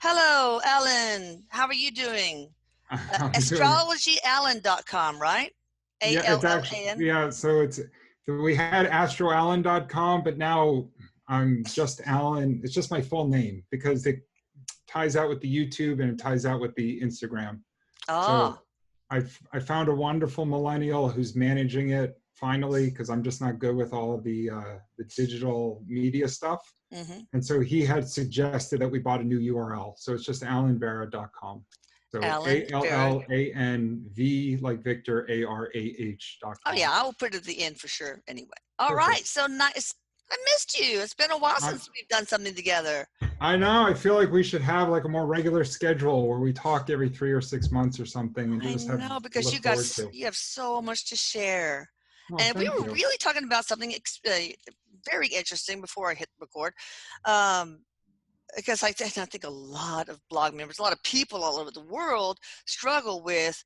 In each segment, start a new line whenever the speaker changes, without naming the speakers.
Hello, Allan. How are you doing?
I'm doing,
Astrologyallan.com, right? A
yeah,
L
it's
L
actually,
A N.
yeah, so we had astroallan.com, but now I'm just Allan. It's just my full name because it ties out with the YouTube and it ties out with the Instagram.
Oh,
So I found a wonderful millennial who's managing it finally because I'm just not good with all of the digital media stuff.
mm-hmm.
And so he had suggested that we bought a new URL. So it's just allanvarah.com. So
Allan Varah.
ALLANV like Victor
Oh, yeah,
ARAH.com.
I will put it at the end for sure anyway. All right,
Perfect.
so nice. I missed you. It's been a while
I,
since we've done something together.
I know. I feel like we should have like a more regular schedule where we talk every 3 or 6 months or something and
I
just have
know,
to
because
look forward to.
you have so much to share.
Well,
And we
thank
were
you.
really talking about something very interesting before I hit record. Um, because I think a lot of blog members, a lot of people all over the world struggle with,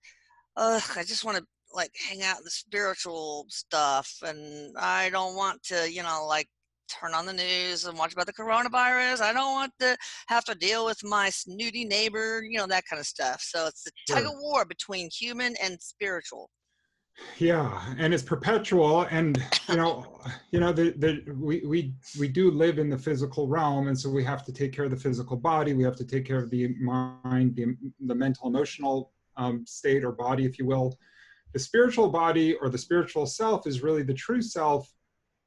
I just want to like hang out in the spiritual stuff, and I don't want to, like turn on the news and watch about the coronavirus. I don't want to have to deal with my snooty neighbor, that kind of stuff. So it's the tug of
Sure.
war between human and spiritual.
Yeah, and it's perpetual, and we do live in the physical realm, and so we have to take care of the physical body. We have to take care of the mind, the mental, emotional state or body, if you will. The spiritual body or the spiritual self is really the true self.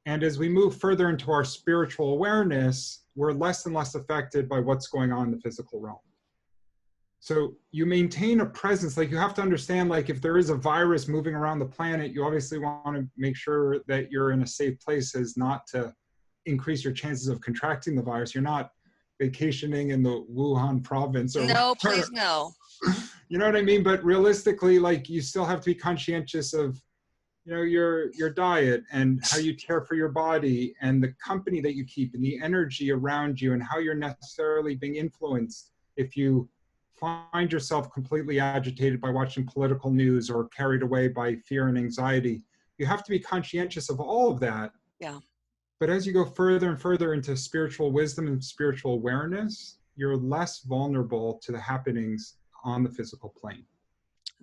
And as we move further into our spiritual awareness, we're less and less affected by what's going on in the physical realm. So you maintain a presence, like you have to understand, like if there is a virus moving around the planet, you obviously want to make sure that you're in a safe place as not to increase your chances of contracting the virus. You're not vacationing in the Wuhan province or
No,
whatever.
please, no.
You know what I mean? But realistically, like you still have to be conscientious of, your diet and how you care for your body and the company that you keep and the energy around you and how you're necessarily being influenced if you find yourself completely agitated by watching political news or carried away by fear and anxiety. You have to be conscientious of all of that.
Yeah,
But as you go further and further into spiritual wisdom and spiritual awareness, you're less vulnerable to the happenings on the physical plane.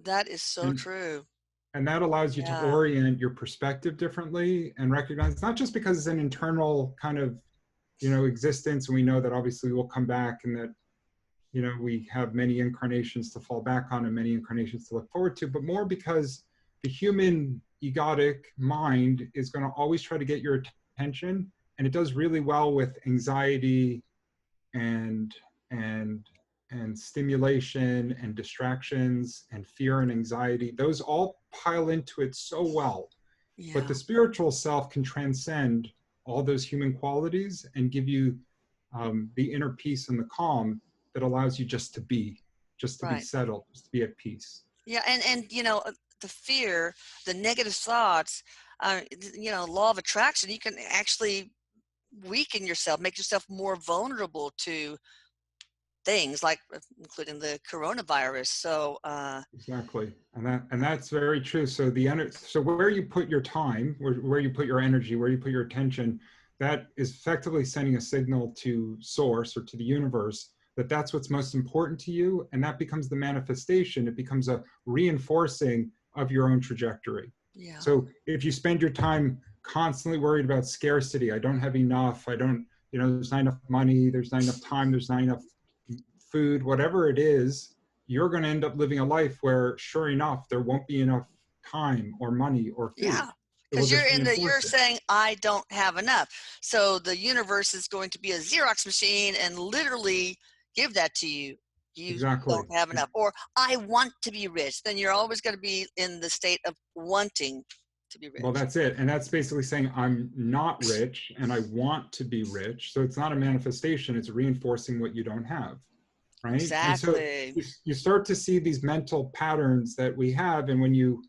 that is so
And
true.
and that allows you to
Yeah,
orient your perspective differently and recognize it's not just because it's an internal kind of existence, and we know that obviously we'll come back and that we have many incarnations to fall back on and many incarnations to look forward to, but more because the human egotic mind is going to always try to get your attention, and it does really well with anxiety and and and stimulation and distractions and fear and anxiety. Those all pile into it so well. But
yeah,
the spiritual self can transcend all those human qualities and give you the inner peace and the calm that allows you just to be
right.
settled, just to be at peace.
Yeah, and the fear, the negative thoughts, law of attraction, you can actually weaken yourself, make yourself more vulnerable to things like including the coronavirus. So,
Exactly, and that's very true. So so where you put your time, where you put your energy, where you put your attention, that is effectively sending a signal to source or to the universe that that's what's most important to you, and that becomes the manifestation. It becomes a reinforcing of your own trajectory.
yeah,
So if you spend your time constantly worried about scarcity, I don't have enough, I don't, there's not enough money, there's not enough time, there's not enough food, whatever it is, you're going to end up living a life where, sure enough, there won't be enough time or money or food.
yeah.
It will
Because
just
you're
reinforce it.
saying I don't have enough. So the universe is going to be a Xerox machine and literally give that to you. You
Exactly.
don't have enough. Or I want to be rich. Then you're always going to be in the state of wanting to be
Well,
rich.
that's it. And that's basically saying I'm not rich and I want to be rich. So it's not a manifestation, it's reinforcing what you don't have. Right. And so
Exactly.
you start to see these mental patterns that we have. And when you,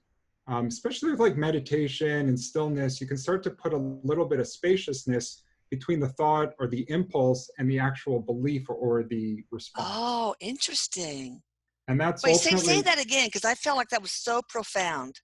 especially with like meditation and stillness, you can start to put a little bit of spaciousness between the thought or the impulse and the actual belief or the response.
Oh, interesting.
And that's
Wait, say
ultimately,
that again, because I felt like that was so profound.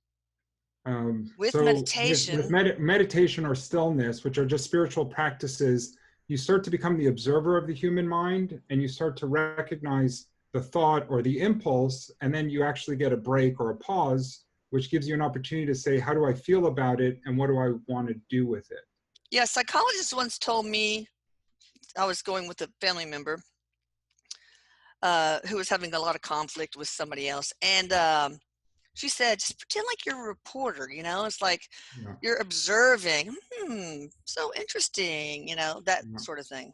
With
so with
meditation.
meditation or stillness, which are just spiritual practices you start to become the observer of the human mind, and you start to recognize the thought or the impulse, and then you actually get a break or a pause, which gives you an opportunity to say, how do I feel about it, and what do I want to do with it?
Yeah, a psychologist once told me, I was going with a family member who was having a lot of conflict with somebody else. And she said, just pretend like you're a reporter, you know, it's like
Yeah.
you're observing, so interesting, you know, that
Yeah.
sort of thing.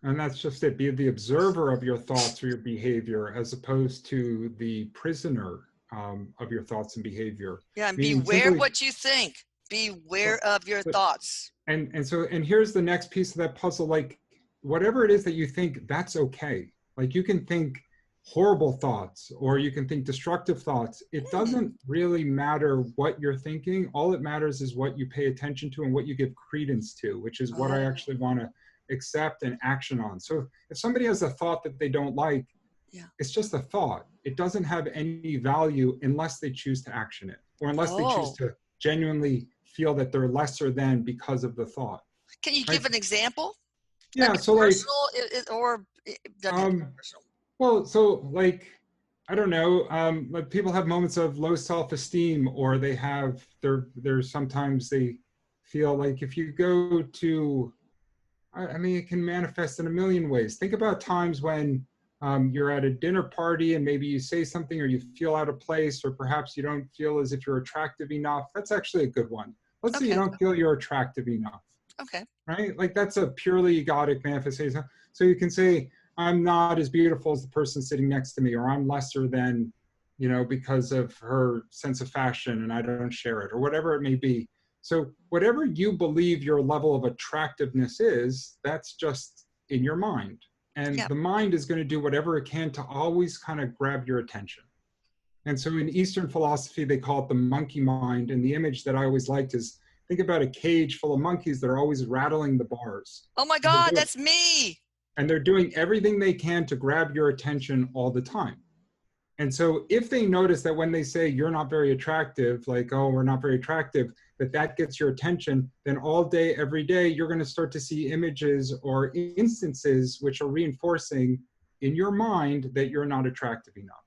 And that's just it. Be the observer of your thoughts or your behavior, as opposed to the prisoner of your thoughts and behavior.
Yeah, and
Meaning
beware
simply,
what you think. Beware
well,
of your
but
thoughts.
and here's the next piece of that puzzle. Like, whatever it is that you think, that's okay. Like, you can think horrible thoughts or you can think destructive thoughts. It
Hmm.
doesn't really matter what you're thinking. All it matters is what you pay attention to and what you give credence to, which is what I
Oh,
actually want to accept and action on. So if somebody has a thought that they don't like,
yeah.
it's just a thought. It doesn't have any value unless they choose to action it, or unless they choose
Oh,
to genuinely feel that they're lesser than because of the thought.
can you
Right?
give an example?
Yeah.
Maybe
So like,
personal or it doesn't have to be
um,
personal.
well, so like, I don't know. Like, people have moments of low self-esteem, or they have there's sometimes they feel like, if you go to, I mean, it can manifest in a million ways. Think about times when you're at a dinner party and maybe you say something or you feel out of place, or perhaps you don't feel as if you're attractive enough. That's actually a good one. Let's say you
Okay.
don't feel you're attractive enough,
Okay.
right? Like, that's a purely egotic manifestation. So you can say, I'm not as beautiful as the person sitting next to me, or I'm lesser than, because of her sense of fashion and I don't share it, or whatever it may be. So whatever you believe your level of attractiveness is, that's just in your mind. And
Yeah.
the mind is going to do whatever it can to always kind of grab your attention. And so in Eastern philosophy, they call it the monkey mind. And the image that I always liked is, think about a cage full of monkeys that are always rattling the bars.
Oh my
And they're
God,
doing,
that's me.
and they're doing everything they can to grab your attention all the time. And so if they notice that when they say you're not very attractive, like, oh, we're not very attractive, that gets your attention, then all day, every day, you're going to start to see images or instances which are reinforcing in your mind that you're not attractive enough.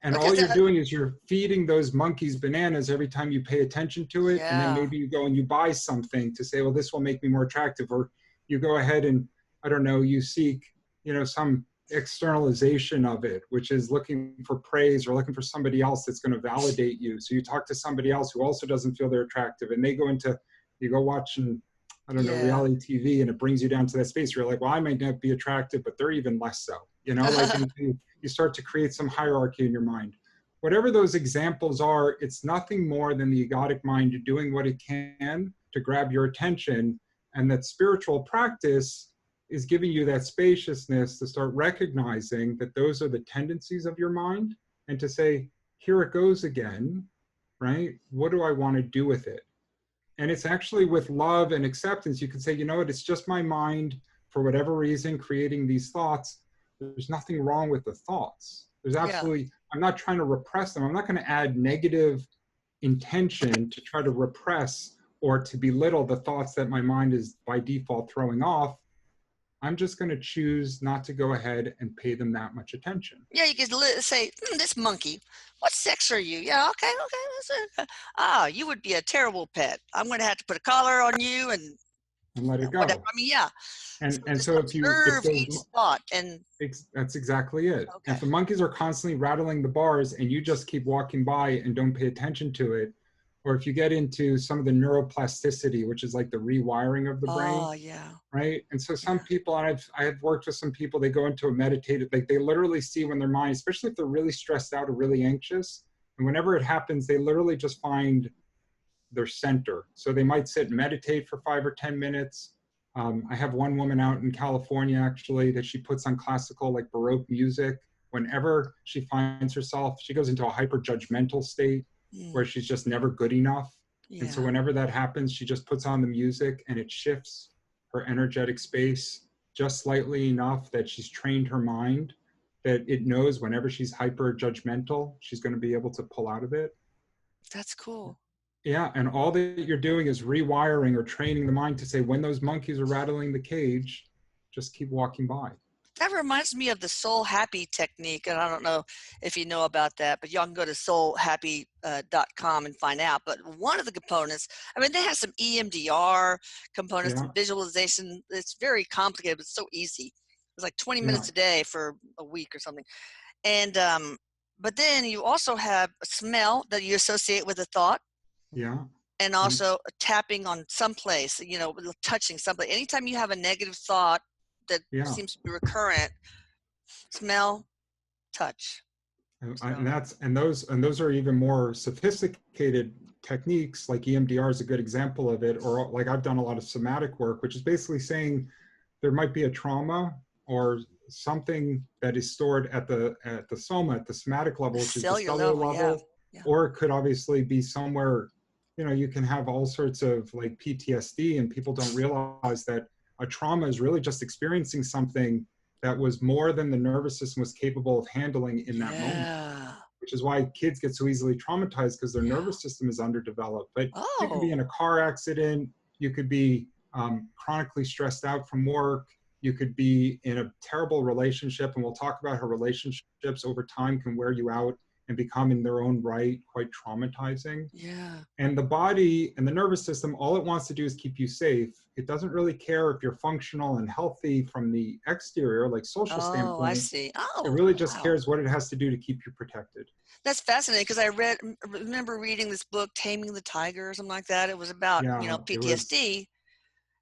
And
Okay.
all you're doing is you're feeding those monkeys bananas every time you pay attention to it. And then
Yeah.
maybe you go and you buy something to say, well, this will make me more attractive. Or you go ahead and, I don't know, you seek, some externalization of it, which is looking for praise or looking for somebody else that's going to validate you. So you talk to somebody else who also doesn't feel they're attractive, and they go into, you go watching, I don't know,
Yeah.
reality TV, and it brings you down to that space where you're like, well, I might not be attractive, but they're even less so, like, and you start to create some hierarchy in your mind. Whatever those examples are, it's nothing more than the egotic mind doing what it can to grab your attention. And that spiritual practice is giving you that spaciousness to start recognizing that those are the tendencies of your mind, and to say, here it goes again, right? What do I want to do with it? And it's actually with love and acceptance, you can say, you know what, it's just my mind, for whatever reason, creating these thoughts. There's nothing wrong with the thoughts. There's
Yeah.
absolutely, I'm not trying to repress them. I'm not going to add negative intention to try to repress or to belittle the thoughts that my mind is by default throwing off. I'm just going to choose not to go ahead and pay them that much attention,
Yeah, you could say, this monkey, what sex are you? Yeah, okay, okay. That's it. Ah, you would be a terrible pet. I'm going to have to put a collar on you and
and let it
whatever.
go.
I mean, yeah. So
And
just
so if
observe
those,
each thought and,
that's exactly it.
okay.
If the monkeys are constantly rattling the bars and you just keep walking by and don't pay attention to it, or if you get into some of the neuroplasticity, which is like the rewiring of the brain,
Oh, yeah.
right? And so some
Yeah.
people, and I have worked with some people, they go into a meditative, like, they literally see when their mind, especially if they're really stressed out or really anxious, and whenever it happens, they literally just find their center. So they might sit and meditate for 5 or 10 minutes. I have one woman out in California, actually, that she puts on classical, like, Baroque music. Whenever she finds herself, she goes into a hyper judgmental state where
Mm,
she's just never good enough. And so
yeah.
whenever that happens, she just puts on the music and it shifts her energetic space just slightly enough that she's trained her mind that it knows whenever she's hyper judgmental, she's going to be able to pull out of it.
That's cool.
Yeah, and all that you're doing is rewiring or training the mind to say, when those monkeys are rattling the cage, just keep walking by.
That reminds me of the soul happy technique. And I don't know if you know about that, but y'all can go to soulhappy.com and find out. But one of the components, I mean, they have some EMDR components
Yeah,
and visualization. It's very complicated, but it's so easy. It's like 20
yeah,
minutes a day for a week or something. And, but then you also have a smell that you associate with a thought,
yeah,
and
and
also tapping on someplace, touching someplace. Anytime you have a negative thought that
yeah.
seems to be recurrent, smell, touch.
And
So
those are even more sophisticated techniques. Like EMDR is a good example of it. Or like I've done a lot of somatic work, which is basically saying there might be a trauma or something that is stored at the soma, at the somatic
the
level, which is the
cellular
cellular
level, yeah.
level,
Yeah.
or it could obviously be somewhere. You can have all sorts of like PTSD, and people don't realize that a trauma is really just experiencing something that was more than the nervous system was capable of handling in that moment,
Yeah.
which is why kids get so easily traumatized, because their
Yeah.
nervous system is underdeveloped. But you could be
Oh,
in a car accident, you could be chronically stressed out from work, you could be in a terrible relationship, and we'll talk about how relationships over time can wear you out and become in their own right quite traumatizing.
yeah.
And the body and the nervous system, all it wants to do is keep you safe. It doesn't really care if you're functional and healthy from the exterior, like social
Oh, I
standpoint.
see.
It
Oh,
really just
wow.
cares what it has to do to keep you protected.
That's fascinating because remember reading this book, Taming the Tiger or something like that. It was about,
Yeah, it was.
PTSD.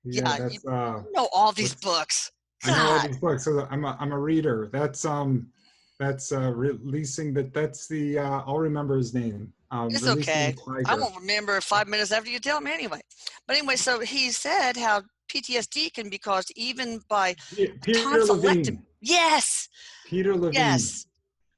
Yeah,
Yeah,
that's
you know all these
what's.
books.
I know all
God,
these books. So I'm a reader. That's releasing that. That's the I'll remember his name.
it's
Releasing the
okay. I
Tiger.
won't remember 5 minutes after you tell me anyway. But anyway, so he said how PTSD can be caused even by
Peter
tonsillectomy.
Levine.
Yes,
Peter Levine.
yes.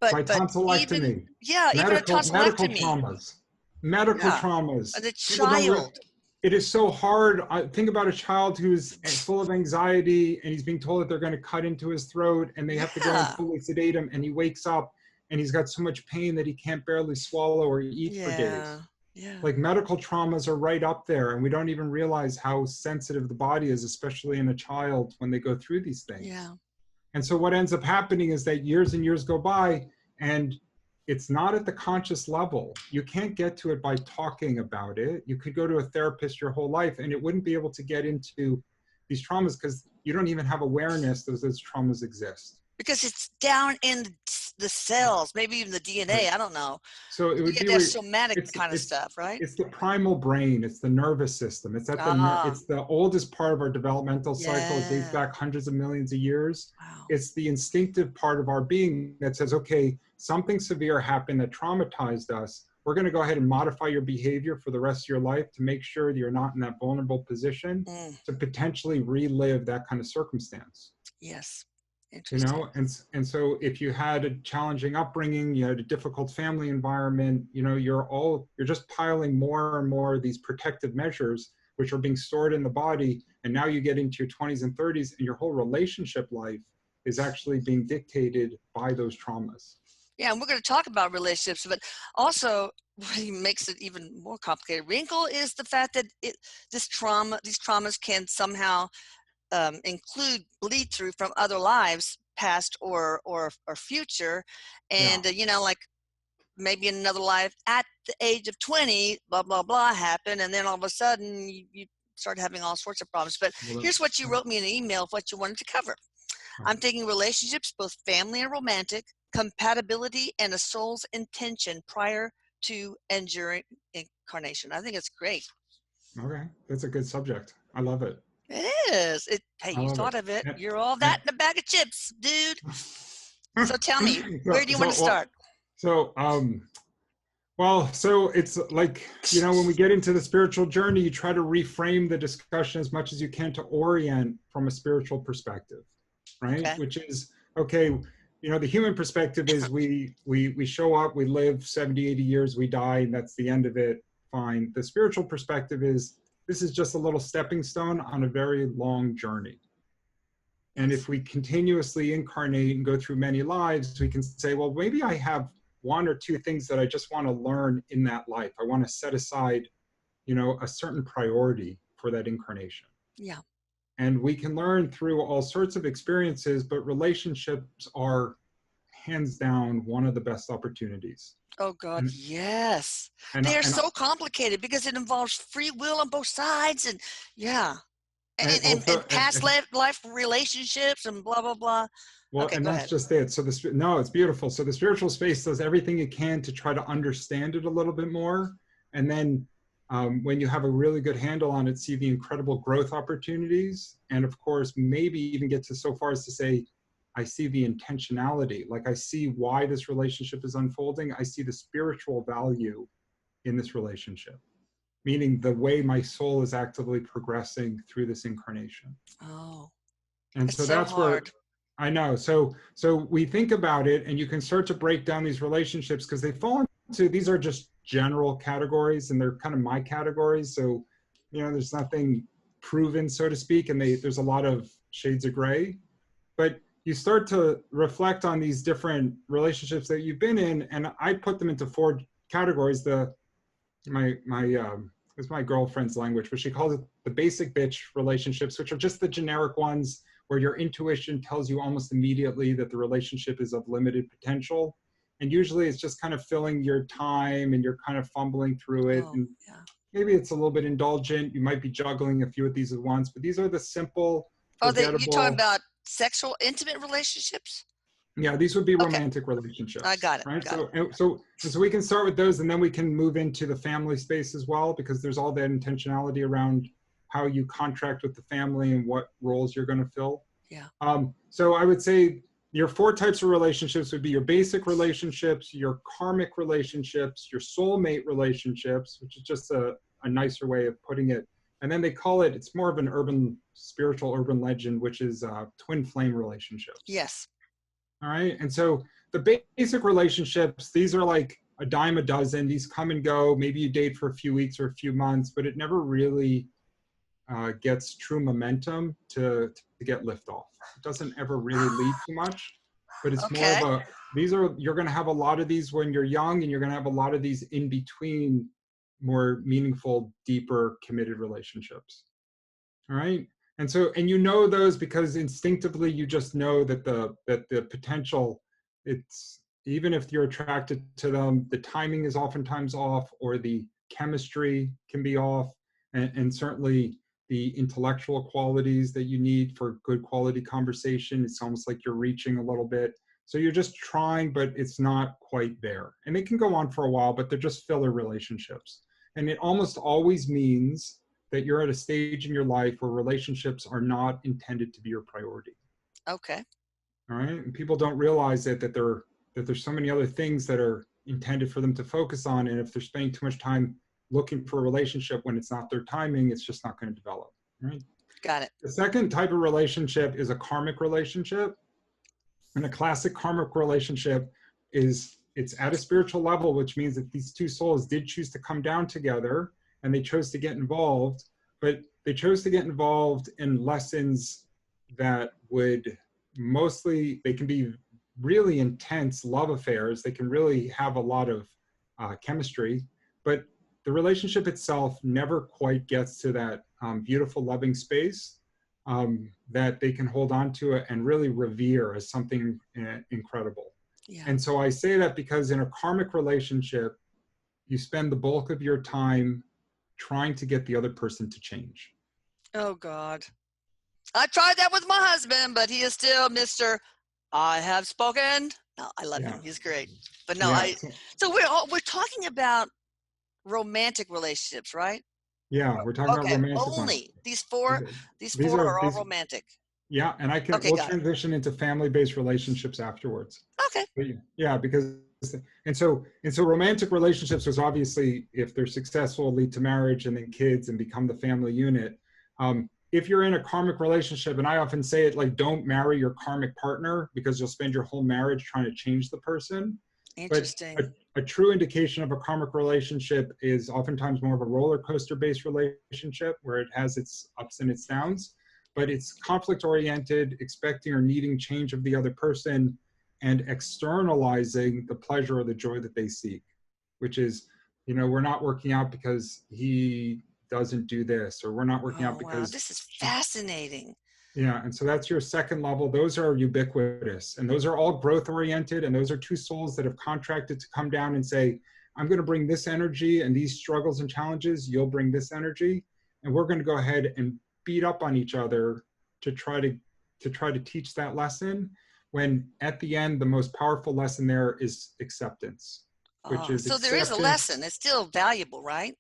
But
By
even,
tonsillectomy.
yeah, even a
Medical
tonsillectomy.
traumas. Medical
Yeah.
traumas.
And the
People don't.
child.
It is so hard. Think about a child who's full of anxiety and he's being told that they're going to cut into his throat and they have to go and
Yeah.
fully sedate him, and he wakes up and he's got so much pain that he can't barely swallow or eat for days.
Yeah. Yeah.
Like medical traumas are right up there, and we don't even realize how sensitive the body is, especially in a child when they go through these things.
Yeah.
And so what ends up happening is that years and years go by, and it's not at the conscious level. You can't get to it by talking about it. You could go to a therapist your whole life and it wouldn't be able to get into these traumas because you don't even have awareness that those traumas exist.
Because it's down in the cells, maybe even the
Right.
DNA. I don't know.
So it would
Yeah,
be
there's somatic
it's
kind of
it's
stuff, right?
it's the primal brain. It's the nervous system. It's at
Ah,
it's the oldest part of our developmental cycle. It dates
yeah.
back hundreds of millions of years.
Wow.
It's the instinctive part of our being that says, okay, something severe happened that traumatized us. We're going to go ahead and modify your behavior for the rest of your life to make sure that you're not in that vulnerable position
Mm,
to potentially relive that kind of circumstance.
yes. Interesting.
And so if you had a challenging upbringing, you had a difficult family environment, you're just piling more and more of these protective measures which are being stored in the body, and now you get into your 20s and 30s and your whole relationship life is actually being dictated by those traumas.
Yeah, and we're going to talk about relationships, but also what makes it even more complicated wrinkle is the fact that these traumas can somehow include bleed through from other lives, past or future,
Yeah,
and like maybe in another life at the age of 20, blah blah blah happened, and then all of a sudden you start having all sorts of problems. But
well,
here's what you wrote me in an email of what you wanted to cover. I'm thinking relationships, both family and romantic, compatibility, and a soul's intention prior to and during incarnation. I think it's great.
okay, that's a good subject. I love it.
It is. Hey,
I
you
love it.
thought of it.
And,
You're all that
and,
in a bag of chips, dude. So tell me, where do you want to
well,
start?
so so it's like, when we get into the spiritual journey, you try to reframe the discussion as much as you can to orient from a spiritual perspective, right?
Okay.
Which is, okay, the human perspective is we show up, we live 70, 80 years, we die, and that's the end of it. Fine. The spiritual perspective is this is just a little stepping stone on a very long journey. And
Yes.
if we continuously incarnate and go through many lives, we can say, well, maybe I have one or two things that I just want to learn in that life. I want to set aside a certain priority for that incarnation.
Yeah.
And we can learn through all sorts of experiences, but relationships are hands down one of the best opportunities.
Oh God,
And
yes.
and
They are
and
so complicated because it involves free will on both sides, and yeah,
and also
and past life relationships and blah blah blah.
well,
Okay,
and
go
that's
ahead.
just it. So no, it's beautiful. So the spiritual space does everything it can to try to understand it a little bit more, and then when you have a really good handle on it, see the incredible growth opportunities, and of course, maybe even get to so far as to say, I see the intentionality. Like I see why this relationship is unfolding. I see the spiritual value in this relationship, meaning the way my soul is actively progressing through this incarnation.
Oh,
And
it's
so
so
that's where
hard.
I know. So we think about it, and you can start to break down these relationships because they fall into, these are just general categories, and they're kind of my categories. So, there's nothing proven, so to speak, and there's a lot of shades of gray. But you start to reflect on these different relationships that you've been in, and I put them into 4 categories. It's my girlfriend's language, but she calls it the basic bitch relationships, which are just the generic ones where your intuition tells you almost immediately that the relationship is of limited potential. And usually it's just kind of filling your time and you're kind of fumbling through it.
Oh,
And
yeah.
maybe it's a little bit indulgent. You might be juggling a few of these at once, but these are the simple,
Are they? You talking
forgettable.
about sexual, intimate relationships?
Yeah, these would be
Okay,
romantic
I
relationships,
got it.
right?
Got it.
So we can start with those, and then we can move into the family space as well, because there's all that intentionality around how you contract with the family and what roles you're going to fill.
Yeah.
So I would say your 4 types of relationships would be your basic relationships, your karmic relationships, your soulmate relationships, which is just a nicer way of putting it. And then they call it, it's more of an spiritual urban legend, which is twin flame relationships.
Yes.
All right. And so the basic relationships, these are like a dime a dozen. These come and go. Maybe you date for a few weeks or a few months, but it never really gets true momentum to get liftoff. It doesn't ever really lead to much, but it's more of
Okay.
you're going to have a lot of these when you're young, and you're going to have a lot of these in between more meaningful, deeper, committed relationships. All right. And those because instinctively you just know that the potential, it's, even if you're attracted to them, the timing is oftentimes off, or the chemistry can be off, and certainly the intellectual qualities that you need for good quality conversation, it's almost like you're reaching a little bit. So you're just trying, but it's not quite there. And they can go on for a while, but they're just filler relationships. And it almost always means that you're at a stage in your life where relationships are not intended to be your priority.
Okay.
All right. And people don't realize that there's so many other things that are intended for them to focus on. And if they're spending too much time looking for a relationship when it's not their timing, it's just not going to develop. Right.
Got it.
The second type of relationship is a karmic relationship. And a classic karmic relationship it's at a spiritual level, which means that these 2 souls did choose to come down together, and they chose to get involved, but they chose to get involved in lessons that would they can be really intense love affairs. They can really have a lot of chemistry, but the relationship itself never quite gets to that beautiful, loving space that they can hold on to it and really revere as something incredible.
Yeah.
And so I say that because in a karmic relationship, you spend the bulk of your time trying to get the other person to change.
Oh God. I tried that with my husband, but he is still Mr. I have spoken. No, I love
Yeah.
him. He's great. But no,
Yeah.
so we're talking about romantic relationships, right?
Yeah. We're talking about
Okay.
romantic ones.
Only these four
These are
are all
these.
romantic.
Yeah. And
Okay,
we'll
got it.
transition into family-based relationships afterwards.
Okay.
But yeah, because so romantic relationships was obviously, if they're successful, lead to marriage and then kids and become the family unit. If you're in a karmic relationship, and I often say it like, don't marry your karmic partner, because you'll spend your whole marriage trying to change the person. But
Interesting.
a true indication of a karmic relationship is oftentimes more of a roller coaster based relationship where it has its ups and its downs, but it's conflict oriented, expecting or needing change of the other person, and externalizing the pleasure or the joy that they seek, which is you know, we're not working out because he doesn't do this, or we're not working out
Oh, wow.
because,
This is fascinating.
yeah. And so that's your second level. Those are ubiquitous, and those are all growth oriented. And those are two souls that have contracted to come down and say, I'm going to bring this energy and these struggles and challenges. You'll bring this energy. And we're going to go ahead and beat up on each other to try to teach that lesson, when at the end, the most powerful lesson there is acceptance, which
Oh,
is
so there is a lesson.
acceptance.
It's still valuable, right?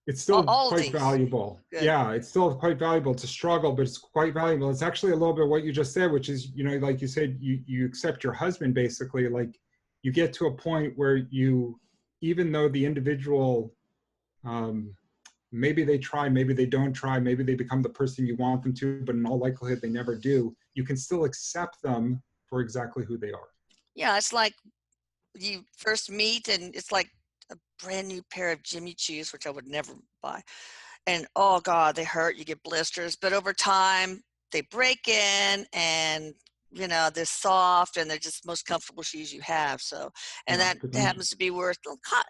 It's still
All of
quite
these.
valuable.
Good.
Yeah, it's still quite valuable. It's a struggle, but it's quite valuable. It's actually a little bit what you just said, which is, you know, like you said, you accept your husband basically. Like, you get to a point where you, even though the individual, um, maybe they try, maybe they don't try, maybe they become the person you want them to, but in all likelihood they never do, you can still accept them for exactly who they are.
Yeah, it's like you first meet and it's like a brand new pair of Jimmy Choos, which I would never buy. And oh God, they hurt, you get blisters, but over time they break in and you know, they're soft and they're just most comfortable shoes you have. So, and
Yeah,
that
potential.
happens to be worth,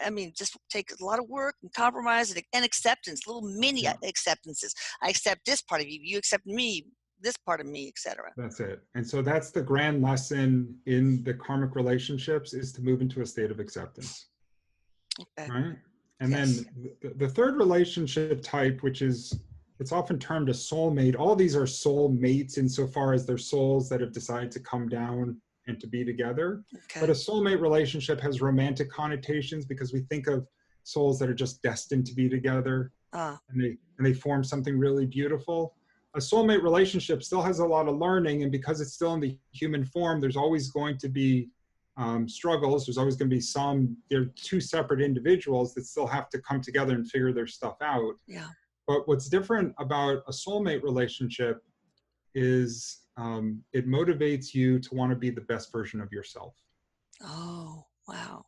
I mean, just take a lot of work and compromise and acceptance, little mini
Yeah.
acceptances. I accept this part of you, you accept me, this part of me, etc.
That's it. And so that's the grand lesson in the karmic relationships, is to move into a state of acceptance,
Okay.
right? And
Yes.
then the third relationship type, which is, it's often termed a soulmate. All these are soul mates insofar as they're souls that have decided to come down and to be together. But
Okay.
a soulmate relationship has romantic connotations because we think of souls that are just destined to be together,
Ah,
and they form something really beautiful. A soulmate relationship still has a lot of learning, and because it's still in the human form, there's always going to be struggles. There's always going to be they're two separate individuals that still have to come together and figure their stuff out.
yeah.
But what's different about a soulmate relationship is, it motivates you to want to be the best version of yourself.
Oh, wow.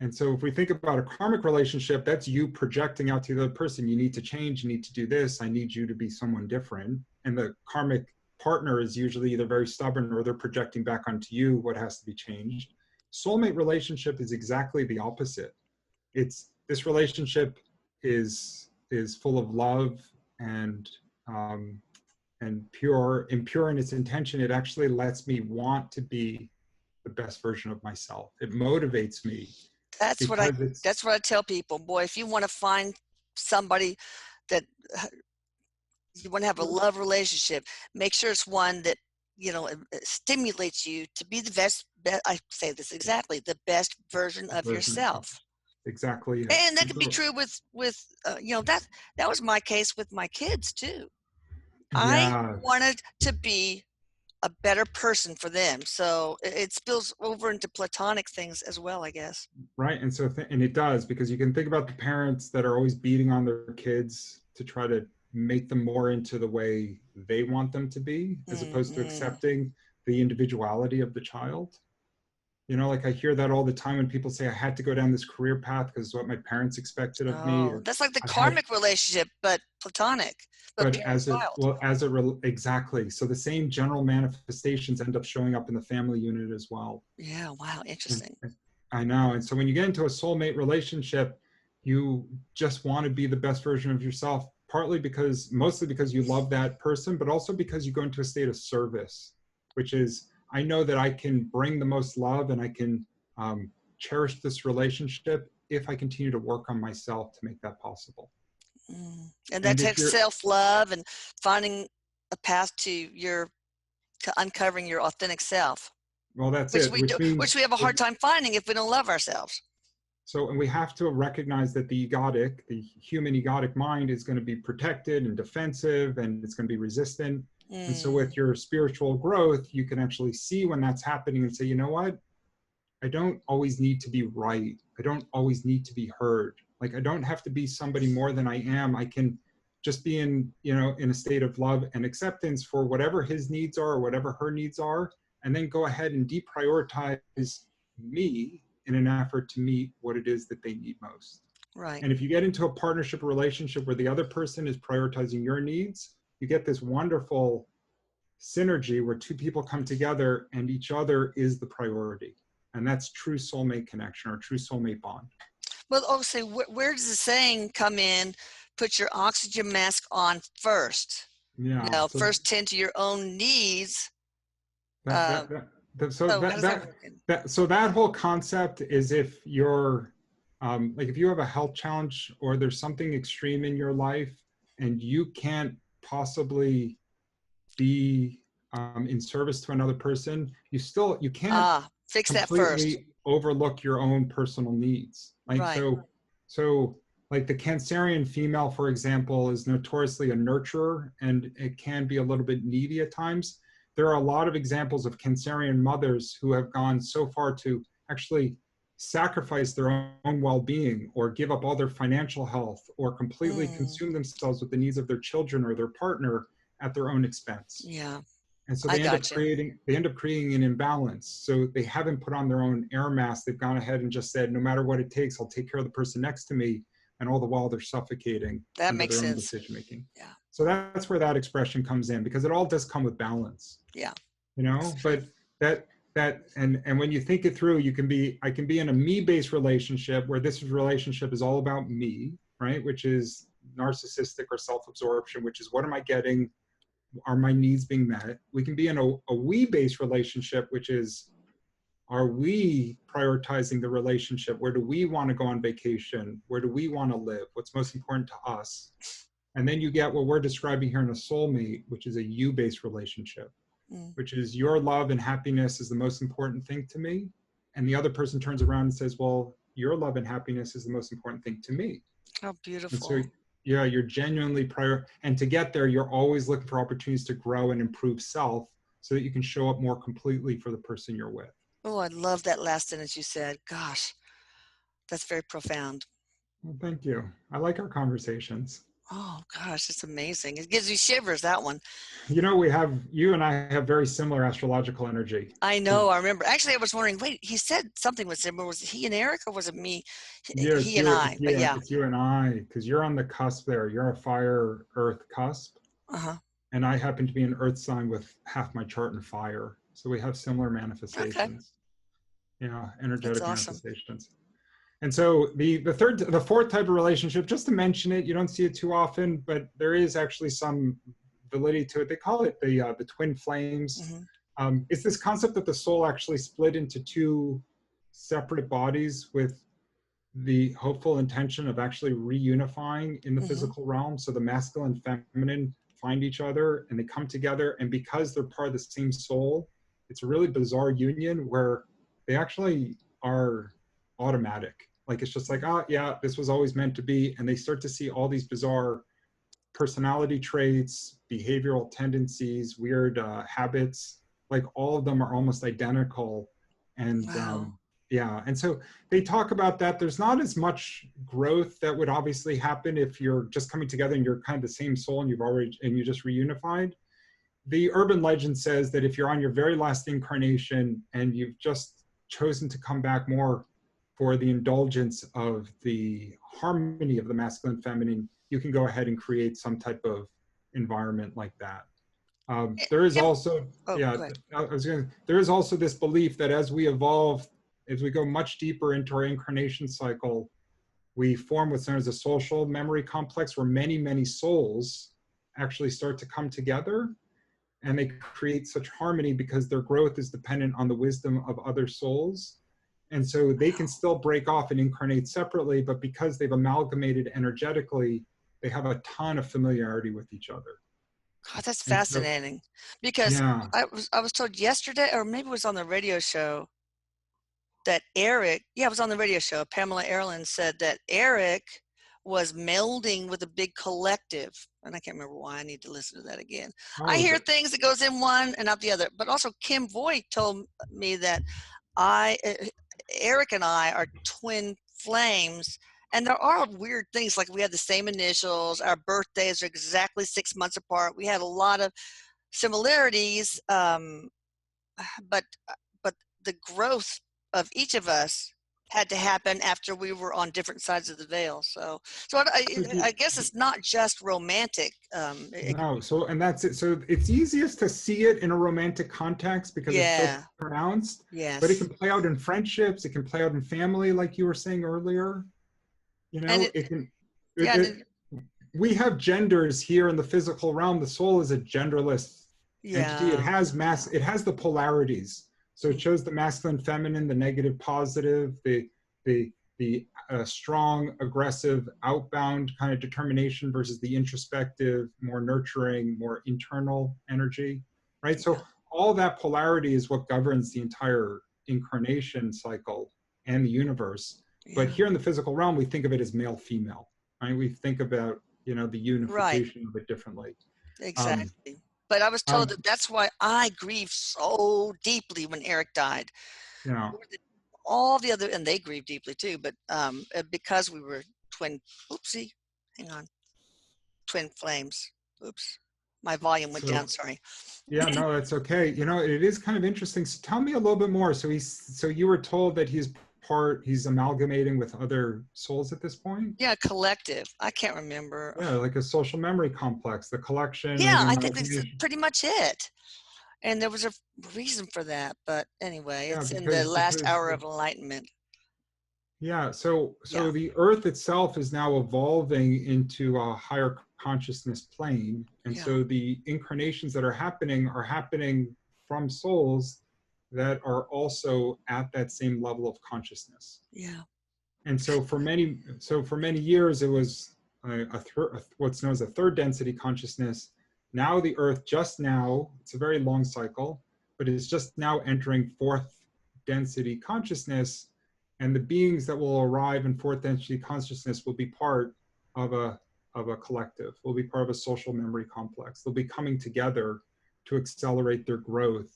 And so if we think about a karmic relationship, that's you projecting out to the other person, you need to change, you need to do this, I need you to be someone different. And the karmic partner is usually either very stubborn or they're projecting back onto you what has to be changed. Soulmate relationship is exactly the opposite. It's, this relationship is full of love and um, pure in its intention. It actually lets me want to be the best version of myself. It motivates me
That's what I
because it's,
that's what I tell people. Boy, if you want to find somebody that you want to have a love relationship, make sure it's one that, you know, it stimulates you to be the best, I say this exactly, the best version
the
of
version of
yourself.
exactly it.
And that
And
could be
so,
true with you know, that was my case with my kids too. I
yeah,
wanted to be a better person for them. So it spills over into platonic things as well, I guess.
right. And so, and it does, because you can think about the parents that are always beating on their kids to try to make them more into the way they want them to be, as opposed to
Mm-hmm.
accepting the individuality of the child. You know, like I hear that all the time when people say, I had to go down this career path because what my parents expected of me,
Oh,
or
that's like the
I had,
karmic relationship, but platonic, but
but
parent-child.
exactly. So the same general manifestations end up showing up in the family unit as well.
Yeah, wow,
And
interesting.
I know. And so when you get into a soulmate relationship, you just want to be the best version of yourself, partly because, mostly because you love that person, but also because you go into a state of service, which is, I know that I can bring the most love and I can cherish this relationship if I continue to work on myself to make that possible.
Mm. And that
And if
takes
you're,
self-love and finding a path to uncovering your authentic self,
well, that's
which
it,
we do,
which
which
means,
we have a hard time finding if we don't love ourselves.
so, and we have to recognize that the human egotic mind is going to be protected and defensive, and it's going to be resistant. And so,
Mm,
with your spiritual growth, you can actually see when that's happening and say, you know what? I don't always need to be right. I don't always need to be heard. Like, I don't have to be somebody more than I am. I can just be in, you know, in a state of love and acceptance for whatever his needs are or whatever her needs are, and then go ahead and deprioritize me in an effort to meet what it is that they need most.
right.
And if you get into a partnership relationship where the other person is prioritizing your needs, you get this wonderful synergy where two people come together and each other is the priority. And that's true soulmate connection or true soulmate bond.
Well, say, where does the saying come in? Put your oxygen mask on first.
Yeah.
Now,
So
first tend to your own needs.
that that
Um,
that, that so
so how
that
does that
that
work?
that whole concept is if you're like if you have a health challenge or there's something extreme in your life and you can't possibly be in service to another person, you can't
Fix that first.
completely overlook your own personal needs. Like
Right.
so like the Cancerian female, for example, is notoriously a nurturer and it can be a little bit needy at times. There are a lot of examples of Cancerian mothers who have gone so far to actually sacrifice their own well-being or give up all their financial health or completely
Mm,
consume themselves with the needs of their children or their partner at their own expense.
yeah,
And so
I got you.
they end up creating an imbalance. So they haven't put on their own air mask. They've gone ahead and just said, no matter what it takes, I'll take care of the person next to me. And all the while they're suffocating
That
under
makes
their own
sense.
decision making.
Yeah.
So that's where that expression comes in, because it all does come with balance,
Yeah.
you
That's
know.
true.
But and when you think it through, I can be in a me-based relationship where this relationship is all about me, right? Which is narcissistic or self-absorption, which is what am I getting? Are my needs being met? We can be in a we-based relationship, which is, are we prioritizing the relationship? Where do we want to go on vacation? Where do we want to live? What's most important to us? And then you get what we're describing here in a soulmate, which is a you-based relationship,
Mm.
which is your love and happiness is the most important thing to me. And the other person turns around and says, well, your love and happiness is the most important thing to me.
How
And so,
beautiful.
yeah, you're genuinely and to get there, you're always looking for opportunities to grow and improve self so that you can show up more completely for the person you're with.
Oh, I love that last sentence you said. Gosh, that's very profound.
Well, thank you. I like our conversations.
Oh, gosh, it's amazing. It gives you shivers, that one.
You know, you and I have very similar astrological energy.
I
Because
know. I remember. Actually, I was wondering, wait, he said something was similar. Was it he and Erik or was it me?
yeah,
He and I. But yeah.
it's you and I, because you're on the cusp there. You're a fire earth cusp.
Uh-huh.
And I happen to be an earth sign with half my chart in fire. So we have similar
Okay.
manifestations. Yeah,
That's
energetic
awesome.
manifestations. And so the fourth type of relationship, just to mention it, you don't see it too often, but there is actually some validity to it. They call it the twin flames.
Hmm.
It's this concept that the soul actually split into two separate bodies with the hopeful intention of actually reunifying in the
Hmm.
physical realm. So the masculine and feminine find each other and they come together. And because they're part of the same soul, it's a really bizarre union where they actually are automatic. Like it's just like, oh, yeah, this was always meant to be. And they start to see all these bizarre personality traits, behavioral tendencies, weird habits. Like all of them are almost identical. And
Wow.
yeah, and so they talk about that. There's not as much growth that would obviously happen if you're just coming together and you're kind of the same soul and you just reunified. The urban legend says that if you're on your very last incarnation and you've just chosen to come back more for the indulgence of the harmony of the masculine and feminine, you can go ahead and create some type of environment like that. There is
Yeah.
also,
Oh,
yeah,
go ahead.
there is also this belief that as we evolve, as we go much deeper into our incarnation cycle, we form what's known as a social memory complex where many, many souls actually start to come together and they create such harmony because their growth is dependent on the wisdom of other souls. And so they can
Wow.
still break off and incarnate separately, but because they've amalgamated energetically, they have a ton of familiarity with each other.
God, that's
And so,
fascinating. Because
yeah,
I was told yesterday, or maybe it was on the radio show, that Erik, yeah, it was on the radio show. Pamela Erlin said that Erik was melding with a big collective. And I can't remember why. I need to listen to that again. I
oh,
hear things that goes in one and out the other. But also Kim Voigt told me that I, Erik and I are twin flames. And there are weird things like we had the same initials. Our birthdays are exactly 6 months apart. We had a lot of similarities, but but the growth of each of us had to happen after we were on different sides of the veil. So
so
I guess it's not just romantic. It could
no,
be,
so, and that's it. So it's easiest to see it in a romantic context because it's so
yeah,
pronounced, but it
yes,
can play out in friendships. It can play out in family, like you were saying earlier. You
And
know,
it,
it can,
yeah,
it, we have genders here in the physical realm. The soul is a genderless entity. It
yeah,
has
yeah.
it has the polarities. So it
Mm,
shows the masculine, feminine, the negative, positive, the strong, aggressive, outbound kind of determination versus the introspective, more nurturing, more internal energy, right?
yeah,
So all that polarity is what governs the entire incarnation cycle and the universe. But
yeah.
here in the physical realm, we think of it as male, female, right? We think about, the
Right.
unification of it differently. Um,
Exactly. But I was told
um,
that that's why I grieved so deeply when Erik died.
you know,
More than all the other, and they grieved deeply too, but because we were twin, oopsie, hang on, twin flames. Oops, my volume went down,
so
sorry.
yeah, no, that's okay. It is kind of interesting. So tell me a little bit more. So you were told that he's amalgamating with other souls at this point?
Yeah, collective. I can't remember.
Yeah, like a social memory complex, the collection or
Yeah,
the
I think that's
amalgamation.
pretty much it. And there was a reason for that, but anyway,
Yeah,
it's in the last
because
hour of enlightenment.
yeah, so
Yeah,
the earth itself is now evolving into a higher consciousness plane. And
yeah,
so the incarnations that are happening from souls that are also at that same level of consciousness.
yeah.
And so for many years it was what's known as a third density consciousness. Now the earth just now, it's a very long cycle, but it's just now entering fourth density consciousness, and the beings that will arrive in fourth density consciousness will be part of a collective, will be part of a social memory complex. They'll be coming together to accelerate their growth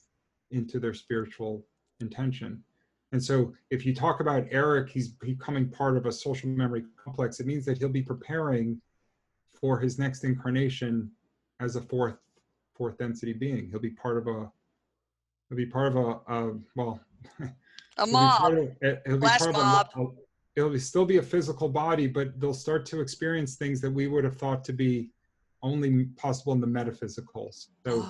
into their spiritual intention. And so if you talk about Erik, he's becoming part of a social memory complex. It means that he'll be preparing for his next incarnation as a fourth density being. He'll be part of well,
A
he'll be part
mob,
of he'll be
flash
part of
mob.
it'll still be a physical body, but they'll start to experience things that we would have thought to be only possible in the metaphysical. So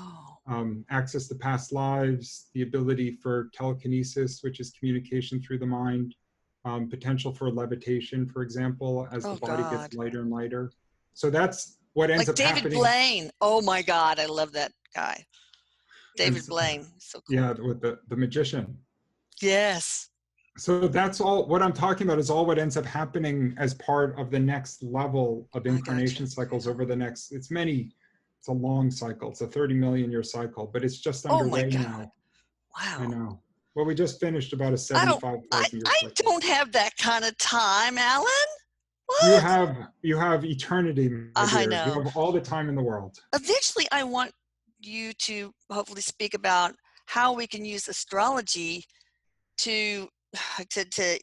Oh,
access to past lives, the ability for telekinesis, which is communication through the mind, potential for levitation, for example, as the
oh
body gets
God.
lighter and lighter. So that's what ends
Like
up
David
happening.
Blaine. Oh my God, I love that guy.
And
David Blaine. So
yeah,
cool.
with the magician.
Yes,
So that's all what I'm talking about is all what ends up happening as part of the next level of
I gotcha.
incarnation cycles
Yeah.
over the next, it's a long cycle. It's a 30 million year cycle, but it's just
Oh my
underway
God.
now. I
Wow.
know. Well, we just finished about a
I don't,
75,000 year
I
cycle.
don't have that kind of time, Alan.
You
What?
have you have eternity, my
I
dear. You
know.
have all the time in the world.
Eventually, I want you to hopefully speak about how we can use astrology to to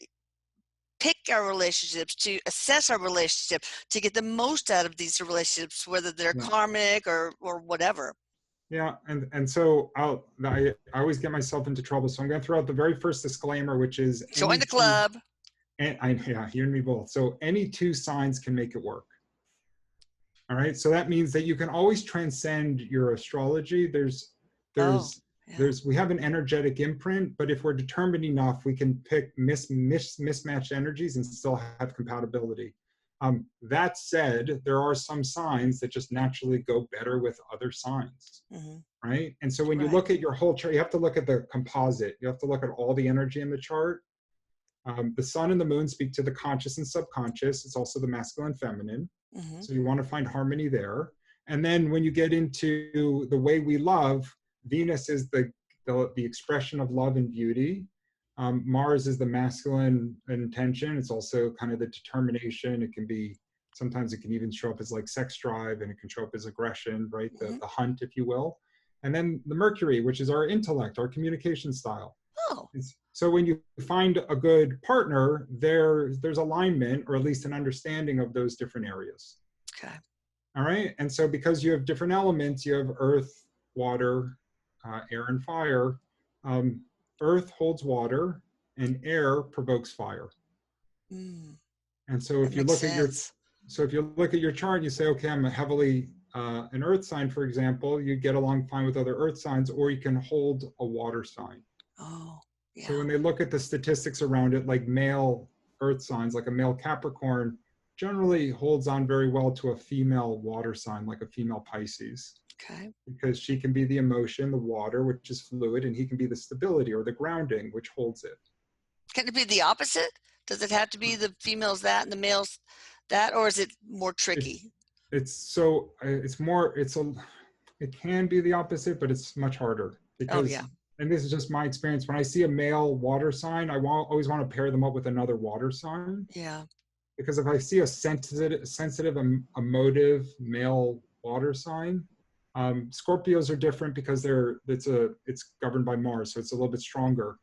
pick our relationships, to assess our relationship, to get the most out of these relationships, whether they're
Yeah.
karmic or whatever.
Yeah, and so I always get myself into trouble. So I'm going to throw out the very first disclaimer, which is
Join
any
the
two,
club.
and I yeah, you and me both. So any two signs can make it work. All right. So that means that you can always transcend your astrology.
Oh,
There's
yeah.
we have an energetic imprint, but if we're determined enough, we can pick mismatched energies and still have compatibility. That said, there are some signs that just naturally go better with other signs,
Mm-hmm.
right? And so when you
Right.
look at your whole chart, you have to look at the composite. You have to look at all the energy in the chart. The sun and the moon speak to the conscious and subconscious. It's also the masculine and feminine.
Mm-hmm.
So you want to find harmony there. And then when you get into the way we love, Venus is the expression of love and beauty. Mars is the masculine intention. It's also kind of the determination. It can be, sometimes it can even show up as like sex drive, and it can show up as aggression, right?
Mm-hmm.
The hunt, if you will. And then the Mercury, which is our intellect, our communication style.
Oh,
So when you find a good partner, there's alignment, or at least an understanding of those different areas.
okay.
All right. And so because you have different elements, you have earth, water, air, and fire. Um, earth holds water, and air provokes fire.
Mm,
And so
that makes sense.
if you look at your chart, you say, okay, I'm a heavily an earth sign, for example, you get along fine with other earth signs, or you can hold a water sign.
Oh,
So
yeah.
when they look at the statistics around it, like male earth signs, like a male Capricorn, generally holds on very well to a female water sign, like a female Pisces,
Okay.
because she can be the emotion, the water, which is fluid, and he can be the stability or the grounding, which holds it.
Can it be the opposite? Does it have to be the females that and the males that, or is it more
It's
tricky?
it's more it can be the opposite, but it's much harder
Oh yeah,
because, and this is just my experience, when I see a male water sign, always want to pair them up with another water sign,
yeah,
because if I see a sensitive, emotive male water sign, Scorpios are different because it's governed by Mars, so it's a little bit stronger.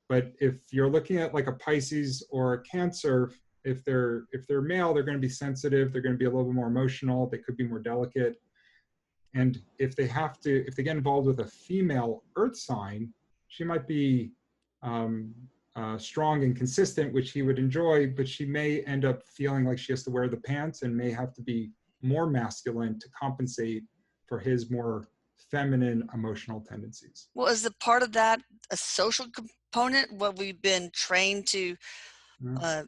But if you're looking at like a Pisces or a Cancer, if they're male, they're going to be sensitive. They're going to be a little bit more emotional. They could be more delicate. And if they get involved with a female Earth sign, she might be um, strong and consistent, which he would enjoy, but she may end up feeling like she has to wear the pants and may have to be more masculine to compensate for his more feminine emotional tendencies.
well, is the part of that a social component, what we've been trained to,
Yeah.
uh,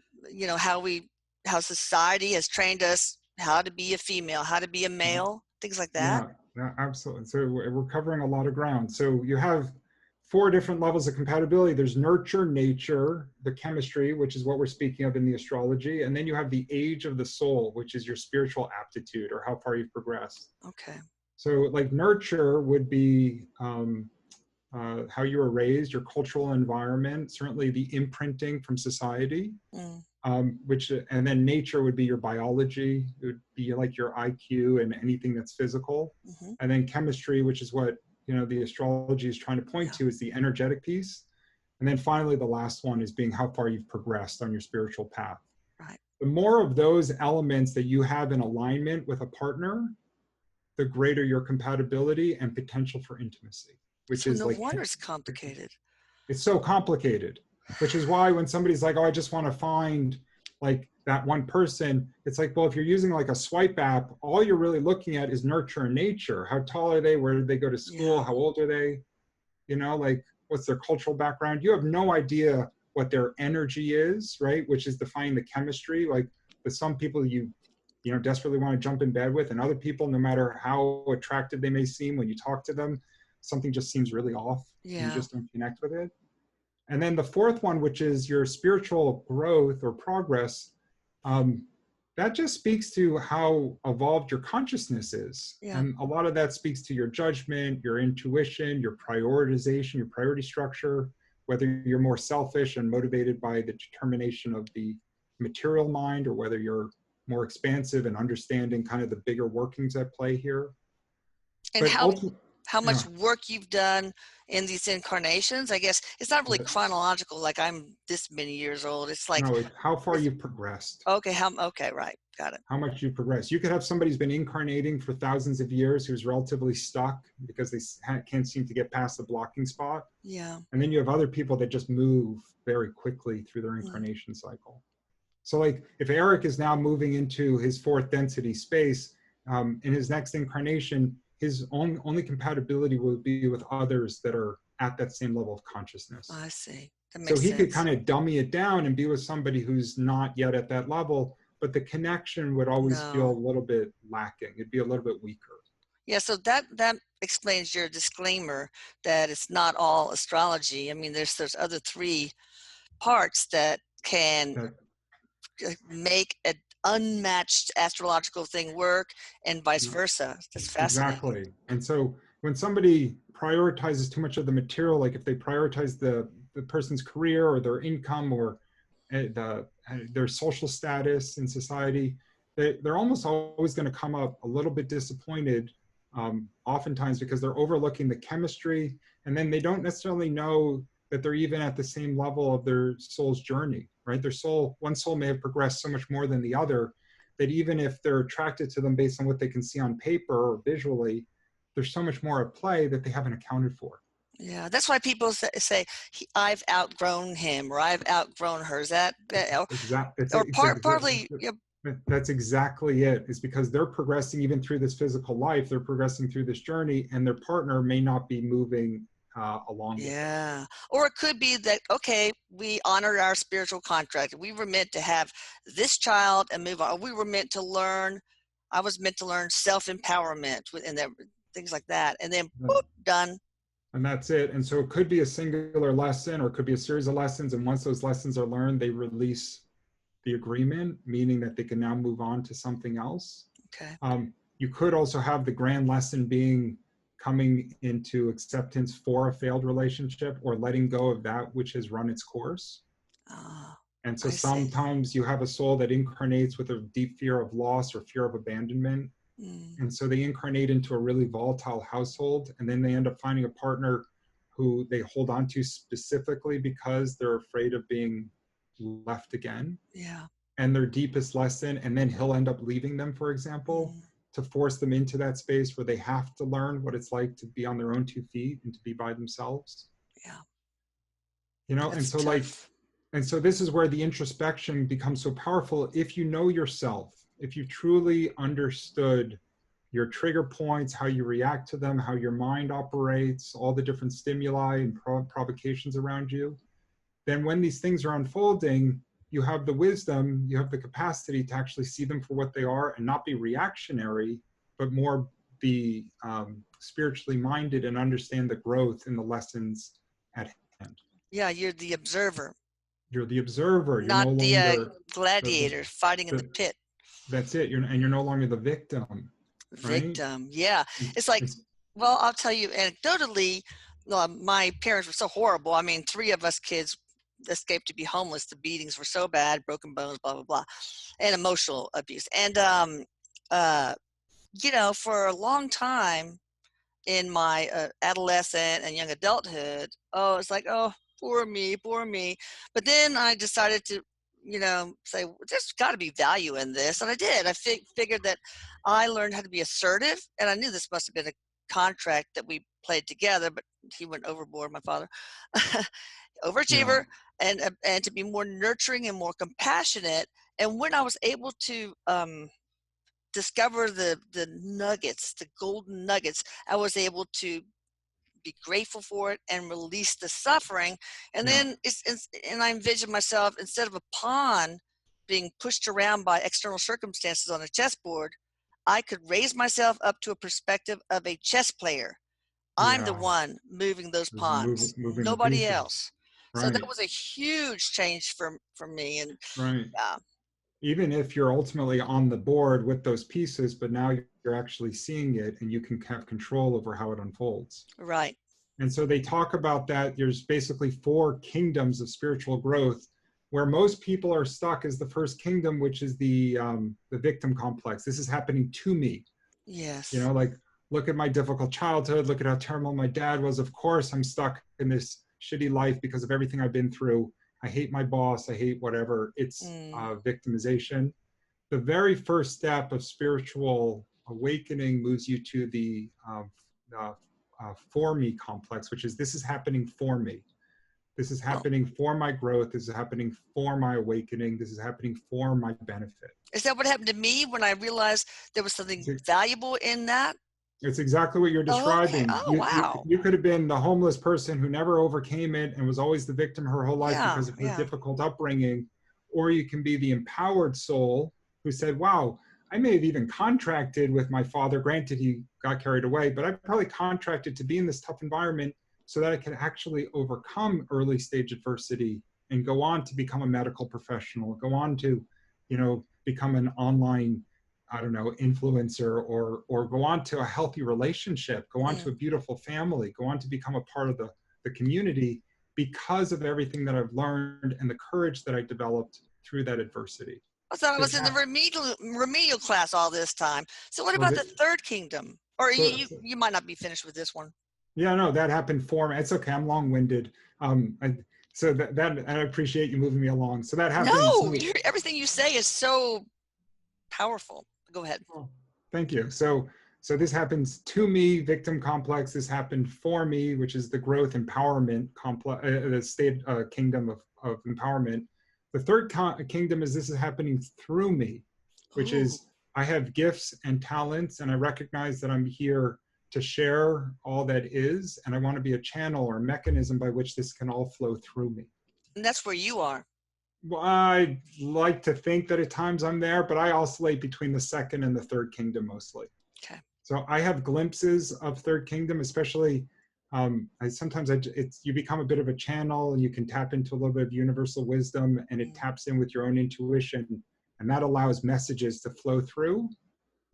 how society has trained us how to be a female, how to be a
Yeah.
male, things like that?
Yeah, yeah, absolutely. So we're covering a lot of ground. So you have four different levels of compatibility. There's nurture, nature, the chemistry, which is what we're speaking of in the astrology. And then you have the age of the soul, which is your spiritual aptitude or how far you've progressed.
Okay.
So like nurture would be how you were raised, your cultural environment, certainly the imprinting from society.
Mm,
And then nature would be your biology. It would be like your IQ and anything that's physical.
hmm.
And then chemistry, which is what the astrology is trying to point
Yeah,
to, is the energetic piece. And then finally, the last one is being how far you've progressed on your spiritual path.
right.
The more of those elements that you have in alignment with a partner, the greater your compatibility and potential for intimacy, which
So
is
no
like,
wonder it's complicated.
it's so complicated, which is why when somebody's like, oh, I just want to find like that one person, it's like, well, if you're using like a swipe app, all you're really looking at is nurture and nature. How tall are they? Where did they go to school?
Yeah,
How old are they? Like what's their cultural background? You have no idea what their energy is, right? Which is defining the chemistry. Like with some people desperately want to jump in bed with, and other people, no matter how attractive they may seem, when you talk to them, something just seems really off and you
yeah,
just don't connect with it. And then the fourth one, which is your spiritual growth or progress, um, that just speaks to how evolved your consciousness is.
yeah.
And a lot of that speaks to your judgment, your intuition, your prioritization, your priority structure, whether you're more selfish and motivated by the determination of the material mind, or whether you're more expansive and understanding kind of the bigger workings at play here.
And
But ultimately,
how
yeah,
much work you've done in these incarnations. I guess it's not really chronological, like I'm this many years old. It's like,
no, it's how far
it's
you've progressed.
okay, okay, right. Got it.
How much you progress. You could have somebody who's been incarnating for thousands of years who's relatively stuck because they can't seem to get past the blocking spot.
Yeah.
And then you have other people that just move very quickly through their
Mm,
incarnation cycle. So like if Erik is now moving into his fourth density space, in his next incarnation, his only compatibility will be with others that are at that same level of consciousness.
I see. That
So
makes
he could
sense.
kind of dummy it down and be with somebody who's not yet at that level, but the connection would always feel
No.
a little bit lacking. It'd be a little bit weaker.
Yeah, so that explains your disclaimer that it's not all astrology. I mean, there's other three parts that can
That,
make an unmatched astrological thing work and vice
you know,
versa. That's fascinating.
exactly. And so when somebody prioritizes too much of the material, like if they prioritize the person's career or their income or their social status in society, they're almost always going to come up a little bit disappointed, oftentimes because they're overlooking the chemistry, and then they don't necessarily know that they're even at the same level of their soul's journey, right? One soul may have progressed so much more than the other that even if they're attracted to them based on what they can see on paper or visually, there's so much more at play that they haven't accounted for.
Yeah, that's why people say I've outgrown him or I've outgrown her. Is that or partly? Yeah,
That's exactly it. Is because they're progressing even through this physical life, they're progressing through this journey, and their partner may not be moving along with it.
Yeah. Or it could be that, okay, we honored our spiritual contract. We were meant to have this child and move on. We were meant to learn, I was meant to learn self-empowerment and things like that. And then, boop, done.
And that's it. And so it could be a singular lesson, or it could be a series of lessons. And once those lessons are learned, they release the agreement, meaning that they can now move on to something else.
Okay.
You could also have the grand lesson being coming into acceptance for a failed relationship, or letting go of that which has run its course. And so
I see.
sometimes you have a soul that incarnates with a deep fear of loss or fear of abandonment. And so they incarnate into a really volatile household, and then they end up finding a partner who they hold on to specifically because they're afraid of being left again.
Yeah.
And their deepest lesson, and then he'll end up leaving them, for example, to force them into that space where they have to learn what it's like to be on their own 2 feet and to be by themselves.
Yeah.
You know, and
That's
so
tough.
and so this is where the introspection becomes so powerful. If you know yourself, if you truly understood your trigger points, how you react to them, how your mind operates, all the different stimuli and provocations around you, then when these things are unfolding, you have the wisdom, you have the capacity to actually see them for what they are and not be reactionary, but more be spiritually minded and understand the growth in the lessons at hand.
Yeah, you're the observer,
You're the observer. You're
not
no
the
longer
gladiator fighting in the
the
pit.
that's it. You're no longer the victim, right?
Victim. Yeah. It's like,
It's,
well, I'll tell you anecdotally, my parents were so horrible. I mean, 3 of us kids escaped to be homeless. The beatings were so bad, broken bones, blah, blah, blah, and emotional abuse. And, uh, for a long time in my adolescent and young adulthood, it's like, oh, poor me, poor me. But then I decided to, say, well, there's got to be value in this. And I did. I figured that I learned how to be assertive. And I knew this must have been a contract that we played together, but he went overboard, my father.
yeah,
Overachiever, and to be more nurturing and more compassionate. And when I was able to discover the nuggets, the golden nuggets, I was able to be grateful for it and release the suffering. And
yeah,
then and I envision myself, instead of a pawn being pushed around by external circumstances on a chessboard, I could raise myself up to a perspective of a chess player. I'm the
yeah.
one moving those
Just
pawns,
moving the
nobody
pieces.
else. So that
Right,
was a huge change for me. And
right.
uh,
Even if you're ultimately on the board with those pieces, but now you're actually seeing it and you can have control over how it unfolds.
right.
And so they talk about that there's basically 4 kingdoms of spiritual growth. Where most people are stuck is the first kingdom, which is the victim complex. This is happening to me. You
Yes.
know, like, look at my difficult childhood, look at how terrible my dad was. Of course I'm stuck in this shitty life because of everything I've been through. I hate my boss, I hate whatever. It's victimization. The very first step of spiritual awakening moves you to the uh, for me complex, which is, this is happening for me. This is
Oh,
happening for my growth. This is happening for my awakening. This is happening for my benefit.
is that what happened to me when I realized there was something valuable in that?
It's exactly what you're
Oh, okay.
describing.
Oh, wow.
You could have been the homeless person who never overcame it and was always the victim her whole life
Yeah,
because of her
yeah.
difficult upbringing. Or you can be the empowered soul who said, wow, I may have even contracted with my father. Granted, he got carried away, but I probably contracted to be in this tough environment so that I could actually overcome early stage adversity and go on to become a medical professional, go on to, become an online, I don't know, influencer, or go on to a healthy relationship, go on to a
Mm.
beautiful family, go on to become a part of the community because of everything that I've learned and the courage that I developed through that adversity.
I thought I
This
was in the
happened.
remedial class all this time. So what
Well,
about the third kingdom? Or you might not be finished with this one.
yeah, no, that happened for me. It's okay. I'm long-winded. So that I appreciate you moving me along. So that happened.
No,
So
everything you say is so powerful. Go ahead.
oh, thank you. So this happens to me, victim complex. This happened for me, which is the growth empowerment complex, the state kingdom of empowerment. The third kingdom is, this is happening through me, which
Ooh.
is, I have gifts and talents, and I recognize that I'm here to share all that is, and I want to be a channel or a mechanism by which this can all flow through me.
And that's where you are.
Well, I like to think that at times I'm there, but I oscillate between the second and the third kingdom mostly.
Okay.
So I have glimpses of third kingdom, especially you become a bit of a channel, and you can tap into a little bit of universal wisdom, and it taps in with your own intuition, and that allows messages to flow through.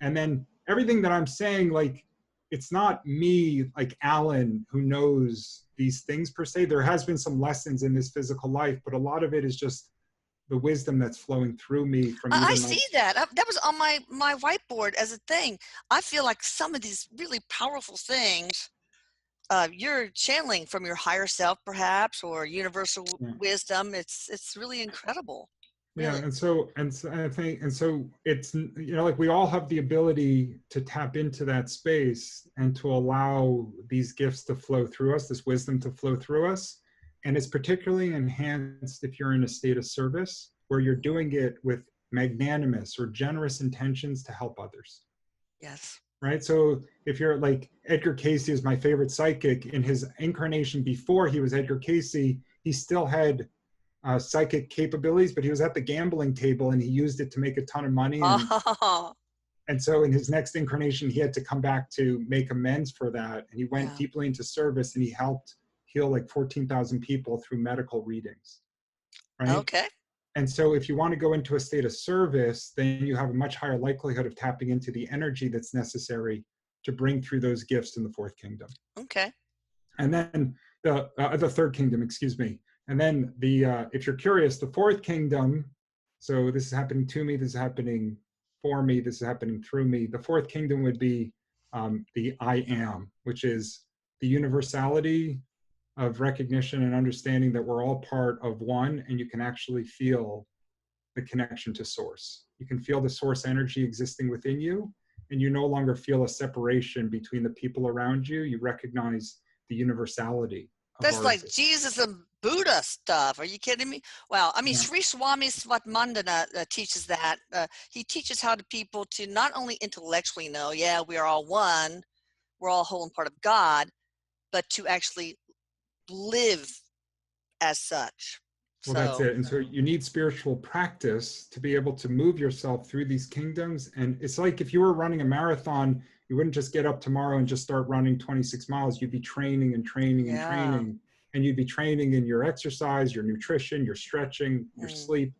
And then everything that I'm saying, like, it's not me, like Allan, who knows these things per se. There has been some lessons in this physical life, but a lot of it is just the wisdom that's flowing through me from
I
either my.
see that. That was on my whiteboard as a thing. I feel like some of these really powerful things you're channeling from your higher self, perhaps, or universal
Yeah.
wisdom. It's really incredible.
Yeah,
Really.
and so I think, and so it's, like, we all have the ability to tap into that space and to allow these gifts to flow through us, this wisdom to flow through us. And it's particularly enhanced if you're in a state of service where you're doing it with magnanimous or generous intentions to help others.
Yes.
Right? So if you're like Edgar Cayce is my favorite psychic. In his incarnation before he was Edgar Cayce, he still had psychic capabilities, but he was at the gambling table and he used it to make a ton of money.
Oh,
And so in his next incarnation, he had to come back to make amends for that. And he went
yeah.
deeply into service, and he helped heal like 14,000 people through medical readings. Right?
Okay.
And so if you want to go into a state of service, then you have a much higher likelihood of tapping into the energy that's necessary to bring through those gifts in the fourth kingdom.
Okay.
And then the third kingdom, excuse me. And then if you're curious, the fourth kingdom, so this is happening to me, this is happening for me, this is happening through me. The fourth kingdom would be the I am, which is the universality of recognition and understanding that we're all part of one, and you can actually feel the connection to source. You can feel the source energy existing within you, and you no longer feel a separation between the people around you. You recognize the universality of
That's
our
like
existence.
Jesus and Buddha stuff. Are you kidding me? Wow. I mean,
Yeah.
Sri Swami Svatmandana teaches that. He teaches how to people to not only intellectually know, yeah, we are all one, we're all whole and part of God, but to actually live as such.
Well, that's
So,
it. And so you need spiritual practice to be able to move yourself through these kingdoms. And it's like if you were running a marathon, you wouldn't just get up tomorrow and just start running 26 miles. You'd be training and training and
yeah.
training. And you'd be training in your exercise, your nutrition, your stretching, your sleep.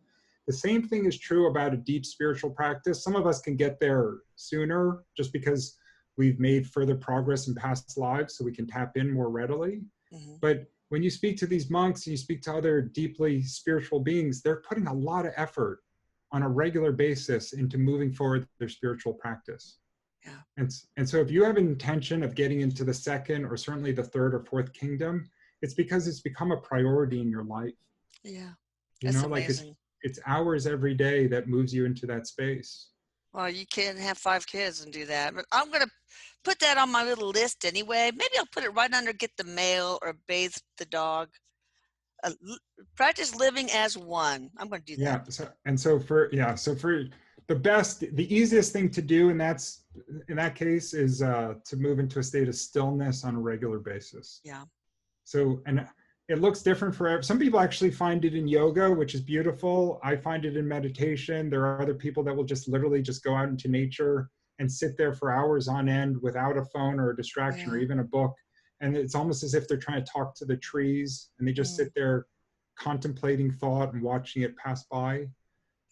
The same thing is true about a deep spiritual practice. Some of us can get there sooner just because we've made further progress in past lives, so we can tap in more readily.
Mm-hmm.
But when you speak to these monks and you speak to other deeply spiritual beings, they're putting a lot of effort on a regular basis into moving forward their spiritual practice.
Yeah.
And so if you have an intention of getting into the second or certainly the third or fourth kingdom, it's because it's become a priority in your life.
Yeah.
You
That's
know, like
amazing.
it's hours every day that moves you into that space.
Well, you can't have 5 kids and do that. But I'm going to put that on my little list anyway. Maybe I'll put it right under get the mail or bathe the dog. Practice living as one. I'm going to do that.
Yeah. So for the easiest thing to do, and that's in that case, is to move into a state of stillness on a regular basis.
Yeah.
So, and it looks different for some people. Actually find it in yoga, which is beautiful. I find it in meditation. There are other people that will just literally just go out into nature and sit there for hours on end without a phone or a distraction or
Yeah.
even a book. And it's almost as if they're trying to talk to the trees, and they just sit there contemplating thought and watching it pass by.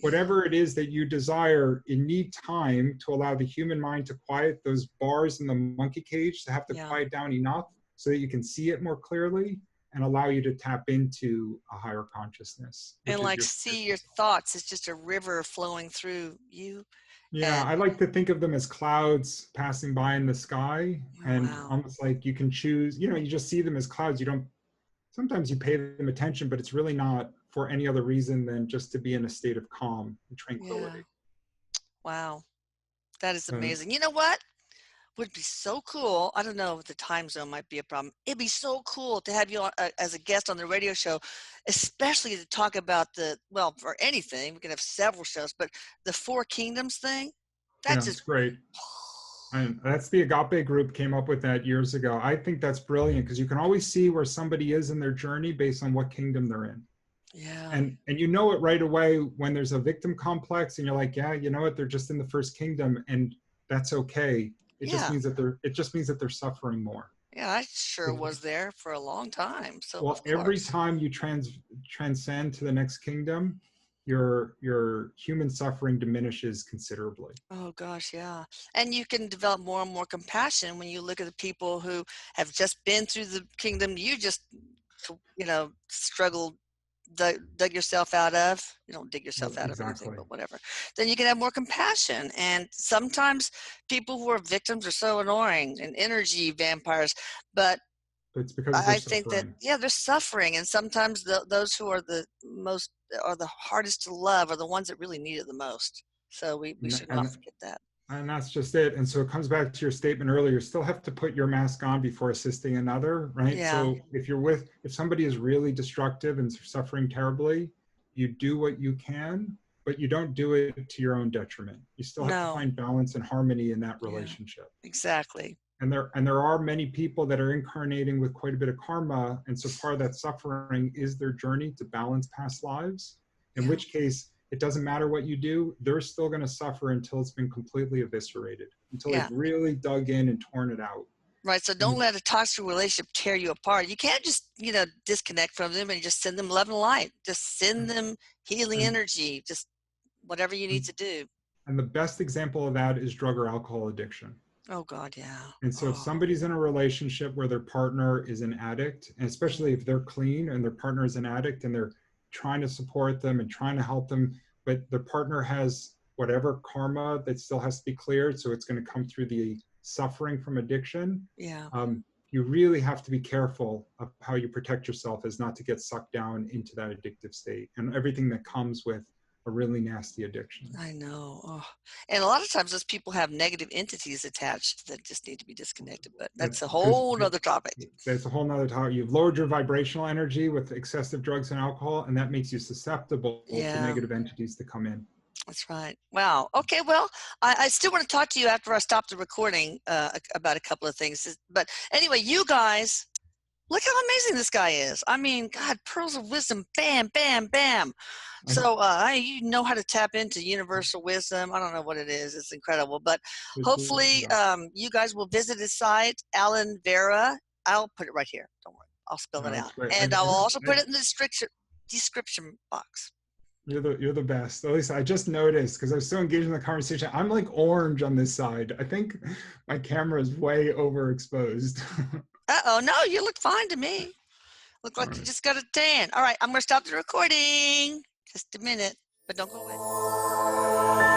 Whatever it is that you desire, you need time to allow the human mind to quiet those bars in the monkey cage, to have to
Yeah.
quiet down enough so that you can see it more clearly and allow you to tap into a higher consciousness.
And like see your thoughts. It's just a river flowing through you.
Yeah,
And
I like to think of them as clouds passing by in the sky, and
wow.
almost like you can choose, you just see them as clouds. You don't, sometimes you pay them attention, but it's really not for any other reason than just to be in a state of calm and tranquility.
Yeah. Wow. That is amazing. You know what? Would be so cool. I don't know if the time zone might be a problem. It'd be so cool to have you on, as a guest on the radio show, especially to talk about for anything. We can have several shows, but the Four Kingdoms thing,
Yeah,
that's
it's
just,
great. And that's the Agape group came up with that years ago. I think that's brilliant because you can always see where somebody is in their journey based on what kingdom they're in.
Yeah.
And you know it right away when there's a victim complex and you're like, yeah, you know what, they're just in the first kingdom, and that's okay. It just
Yeah.
means that they're suffering more.
Yeah. I sure
If,
was there for a long time. So
well,
of
every
course.
time you transcend to the next kingdom, your human suffering diminishes considerably.
Oh gosh, yeah. And you can develop more and more compassion when you look at the people who have just been through the kingdom you just, struggled, dug yourself out of. You don't dig yourself out of anything,
Exactly.
but whatever. Then you can have more compassion. And sometimes people who are victims are so annoying and energy vampires, but
It's because they're
I think that,
suffering.
yeah, they're suffering. And sometimes those who are the most, are the hardest to love are the ones that really need it the most. So we
And,
should not
and
forget that.
And that's just it. And so it comes back to your statement earlier. You still have to put your mask on before assisting another, right?
Yeah.
So if somebody is really destructive and suffering terribly, you do what you can, but you don't do it to your own detriment. You still have to
No.
find balance and harmony in that
Yeah.
relationship.
Exactly.
And there are many people that are incarnating with quite a bit of karma. And so part of that suffering is their journey to balance past lives, in
Yeah.
which case it doesn't matter what you do, they're still going to suffer until it's been completely eviscerated, until
Yeah.
they've really dug in and torn it out.
Right. So don't
And,
let a toxic relationship tear you apart. You can't just, disconnect from them and just send them love and light. Just send them healing
and,
energy. Just whatever you need to do.
and the best example of that is drug or alcohol addiction.
Oh God, yeah.
And so if
Oh,
somebody's in a relationship where their partner is an addict, and
mm,
especially if they're clean and their partner is an addict and they're trying to support them and trying to help them, but their partner has whatever karma that still has to be cleared, so it's going to come through the suffering from addiction.
yeah.
You really have to be careful of how you protect yourself as not to get sucked down into that addictive state and everything that comes with a really nasty addiction.
I know. Oh. And a lot of times those people have negative entities attached that just need to be disconnected. But that's a
Because
whole nother topic.
that's a whole nother topic. You've lowered your vibrational energy with excessive drugs and alcohol, and that makes you susceptible to
Yeah.
negative entities to come in.
That's right. Wow. Okay. Well, I still want to talk to you after I stop the recording about a couple of things. But anyway, you guys, look how amazing this guy is. I mean, God, pearls of wisdom, bam, bam, bam.
I,
So you know how to tap into universal wisdom. I don't know what it is. It's incredible. But
it's,
hopefully
yeah,
you guys will visit his site, Allan Varah. I'll put it right here. Don't worry. I'll spell it
no, it's
out.
great.
And I will also put it in the description box.
You're the best. At least I just noticed because I was so engaged in the conversation. I'm like orange on this side. I think my camera is way overexposed.
Uh-oh. No, you look fine to me. Look
All
like you
right.
just got a tan. All right, I'm going to stop the recording. Just a minute, but don't go away.